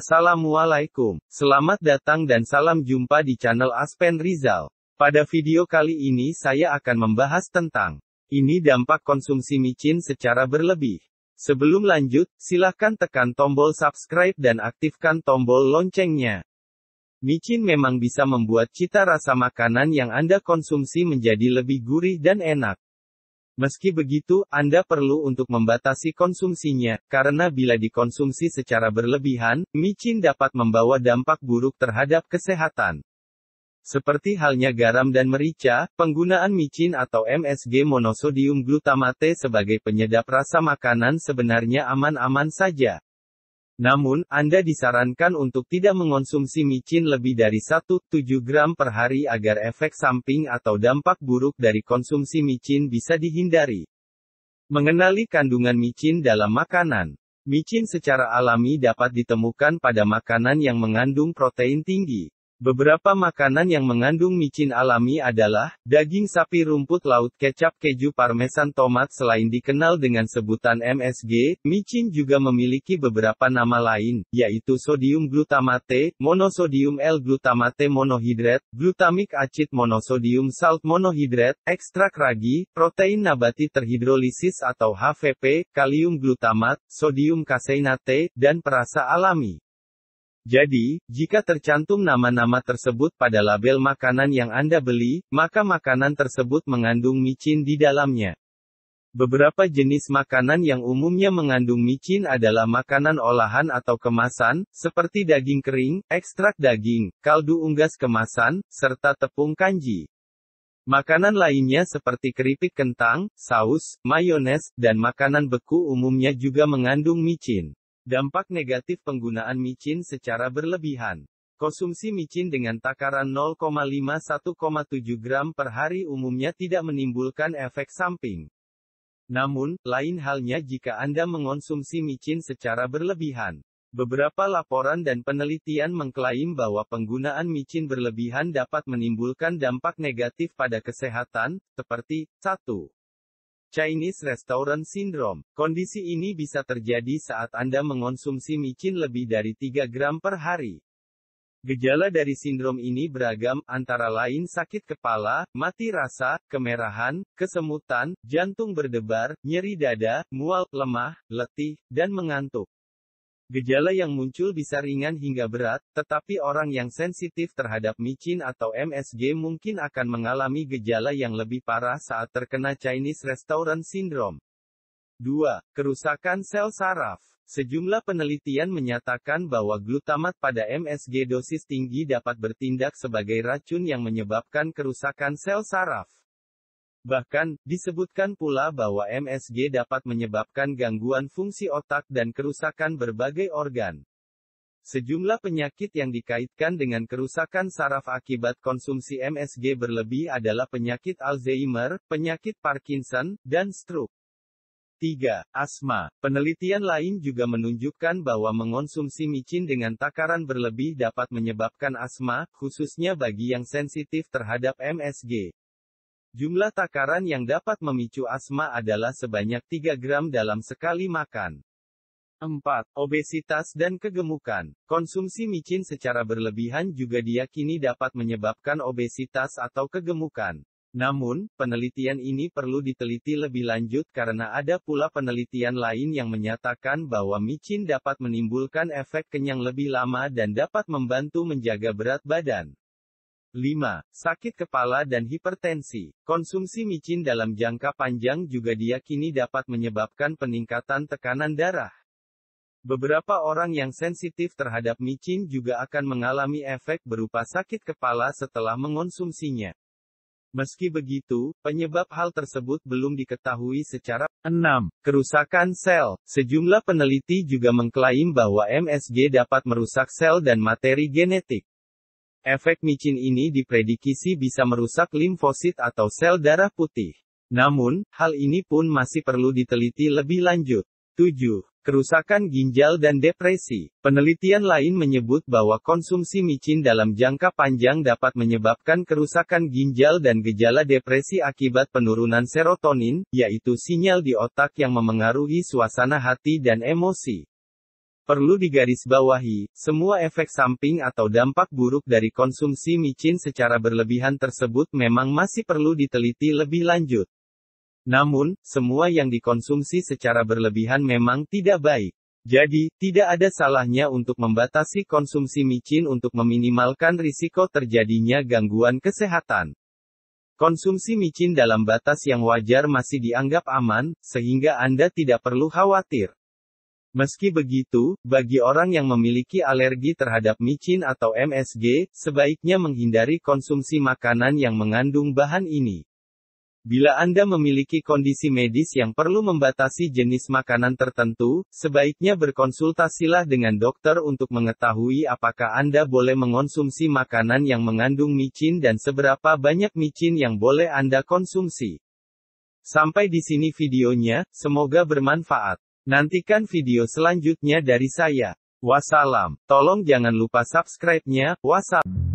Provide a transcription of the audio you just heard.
Assalamualaikum, selamat datang dan salam jumpa di channel Aspen Rizal. Pada video kali ini saya akan membahas tentang ini dampak konsumsi micin secara berlebih. Sebelum lanjut, silahkan tekan tombol subscribe dan aktifkan tombol loncengnya. Micin memang bisa membuat cita rasa makanan yang Anda konsumsi menjadi lebih gurih dan enak. Meski begitu, Anda perlu untuk membatasi konsumsinya, karena bila dikonsumsi secara berlebihan, micin dapat membawa dampak buruk terhadap kesehatan. Seperti halnya garam dan merica, penggunaan micin atau MSG monosodium glutamate sebagai penyedap rasa makanan sebenarnya aman-aman saja. Namun, Anda disarankan untuk tidak mengonsumsi micin lebih dari 1,7 gram per hari agar efek samping atau dampak buruk dari konsumsi micin bisa dihindari. Mengenali kandungan micin dalam makanan. Micin secara alami dapat ditemukan pada makanan yang mengandung protein tinggi. Beberapa makanan yang mengandung micin alami adalah daging sapi, rumput laut, kecap, keju, parmesan, tomat. Selain dikenal dengan sebutan MSG, micin juga memiliki beberapa nama lain, yaitu sodium glutamate, monosodium L-glutamate monohidrat, glutamic acid monosodium salt monohidrat, ekstrak ragi, protein nabati terhidrolisis atau HVP, kalium glutamat, sodium kaseinate, dan perasa alami. Jadi, jika tercantum nama-nama tersebut pada label makanan yang Anda beli, maka makanan tersebut mengandung micin di dalamnya. Beberapa jenis makanan yang umumnya mengandung micin adalah makanan olahan atau kemasan, seperti daging kering, ekstrak daging, kaldu unggas kemasan, serta tepung kanji. Makanan lainnya seperti keripik kentang, saus, mayones, dan makanan beku umumnya juga mengandung micin. Dampak negatif penggunaan micin secara berlebihan. Konsumsi micin dengan takaran 0,5–1,7 gram per hari umumnya tidak menimbulkan efek samping. Namun, lain halnya jika Anda mengonsumsi micin secara berlebihan. Beberapa laporan dan penelitian mengklaim bahwa penggunaan micin berlebihan dapat menimbulkan dampak negatif pada kesehatan, seperti 1. Chinese Restaurant Syndrome. Kondisi ini bisa terjadi saat Anda mengonsumsi micin lebih dari 3 gram per hari. Gejala dari sindrom ini beragam, antara lain sakit kepala, mati rasa, kemerahan, kesemutan, jantung berdebar, nyeri dada, mual, lemah, letih, dan mengantuk. Gejala yang muncul bisa ringan hingga berat, tetapi orang yang sensitif terhadap micin atau MSG mungkin akan mengalami gejala yang lebih parah saat terkena Chinese Restaurant Syndrome. 2. Kerusakan sel saraf. Sejumlah penelitian menyatakan bahwa glutamat pada MSG dosis tinggi dapat bertindak sebagai racun yang menyebabkan kerusakan sel saraf. Bahkan, disebutkan pula bahwa MSG dapat menyebabkan gangguan fungsi otak dan kerusakan berbagai organ. Sejumlah penyakit yang dikaitkan dengan kerusakan saraf akibat konsumsi MSG berlebih adalah penyakit Alzheimer, penyakit Parkinson, dan stroke. 3. Asma. Penelitian lain juga menunjukkan bahwa mengonsumsi micin dengan takaran berlebih dapat menyebabkan asma, khususnya bagi yang sensitif terhadap MSG. Jumlah takaran yang dapat memicu asma adalah sebanyak 3 gram dalam sekali makan. 4. Obesitas dan kegemukan. Konsumsi micin secara berlebihan juga diyakini dapat menyebabkan obesitas atau kegemukan. Namun, penelitian ini perlu diteliti lebih lanjut karena ada pula penelitian lain yang menyatakan bahwa micin dapat menimbulkan efek kenyang lebih lama dan dapat membantu menjaga berat badan. 5. Sakit kepala dan hipertensi. Konsumsi micin dalam jangka panjang juga diyakini dapat menyebabkan peningkatan tekanan darah. Beberapa orang yang sensitif terhadap micin juga akan mengalami efek berupa sakit kepala setelah mengonsumsinya. Meski begitu, penyebab hal tersebut belum diketahui secara 6. Kerusakan sel. Sejumlah peneliti juga mengklaim bahwa MSG dapat merusak sel dan materi genetik. Efek micin ini diprediksi bisa merusak limfosit atau sel darah putih. Namun, hal ini pun masih perlu diteliti lebih lanjut. 7. Kerusakan ginjal dan depresi. Penelitian lain menyebut bahwa konsumsi micin dalam jangka panjang dapat menyebabkan kerusakan ginjal dan gejala depresi akibat penurunan serotonin, yaitu sinyal di otak yang memengaruhi suasana hati dan emosi. Perlu digarisbawahi, semua efek samping atau dampak buruk dari konsumsi micin secara berlebihan tersebut memang masih perlu diteliti lebih lanjut. Namun, semua yang dikonsumsi secara berlebihan memang tidak baik. Jadi, tidak ada salahnya untuk membatasi konsumsi micin untuk meminimalkan risiko terjadinya gangguan kesehatan. Konsumsi micin dalam batas yang wajar masih dianggap aman, sehingga Anda tidak perlu khawatir. Meski begitu, bagi orang yang memiliki alergi terhadap micin atau MSG, sebaiknya menghindari konsumsi makanan yang mengandung bahan ini. Bila Anda memiliki kondisi medis yang perlu membatasi jenis makanan tertentu, sebaiknya berkonsultasilah dengan dokter untuk mengetahui apakah Anda boleh mengonsumsi makanan yang mengandung micin dan seberapa banyak micin yang boleh Anda konsumsi. Sampai di sini videonya, semoga bermanfaat. Nantikan video selanjutnya dari saya. Wassalam. Tolong jangan lupa subscribe-nya. Wassalam.